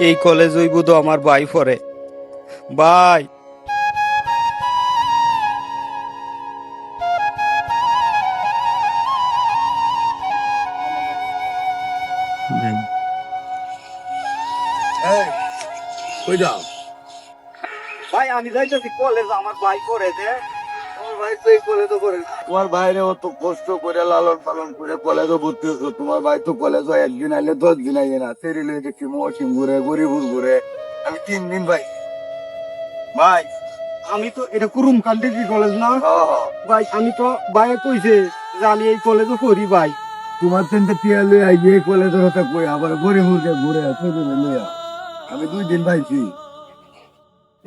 এই কলেজ হইব তো আমার ভাই পড়ে। ভাই কই যাও? ভাই আমি যাইতেছি কলেজ, আমার ভাই পড়ে যে। তোমার ভাই তো এই কলেজে করে, তোমার ভাইরে অত কষ্ট করে লালন পালন করে কলেজে ভর্তি হতো। তোমার ভাই তো কলেজ হয় একদিন আইলে 10 দিন আইয়ে না। সেরি লই দেখি মৌসিম ঘুরে, গরিবুর ঘুরে। আমি 3 দিন ভাই। ভাই আমি তো এটা কুরুম কান্ডি কলেজ না ভাই, আমি তো ভাইয়ে কইছে যে আমি এই কলেজে পড়ি ভাই। তোমার তিনটে টিয়া লই আই এই কলেজের কথা কই আবার গরিবুরকে ঘুরে সেরি লইয়া। আমি 2 দিন ভাইছি।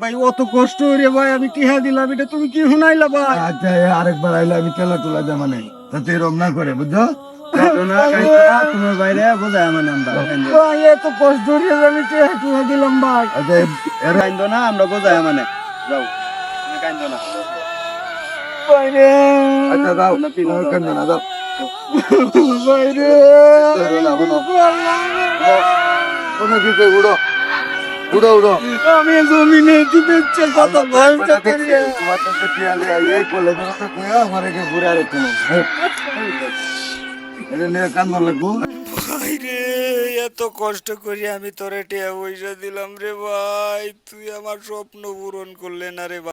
ভাই অত কষ্ট হইরে ভাই আমি টিহা দিলাম, এটা তুমি কি শুনাইলা ভাই? আচ্ছা আরেকবার আইলে আমি তেলা তোলা দেওয়া নাই, যাতে এরম না করে, বুঝছো? তোমার বাইরে বোঝায় মানে ভাই এত কষ্ট হইরে আমি টিহা দিলাম ভাই। আচ্ছা এর কাইন্দো না, আমরা বোঝায় মানে যাও, তুমি কাইন্দো না বাইরে। আচ্ছা দাও, কেন না দাও। বাইরে কোনো কি কই উড়ো উড়ো উড়ো। আমি জমিনে দিতে কত ভয় করিয়া। তোমার তো টিয়া লই আই এই কলেজের কথা কই আমার একে ঘুরে আর একটু এটা নিয়ে কান্দন লাগবো। ভাইরে এত কষ্ট করি আমি তোরে টিয়া পয়সা দিলাম রে ভাই, তুই আমার স্বপ্ন পূরণ করলে না রে ভাই।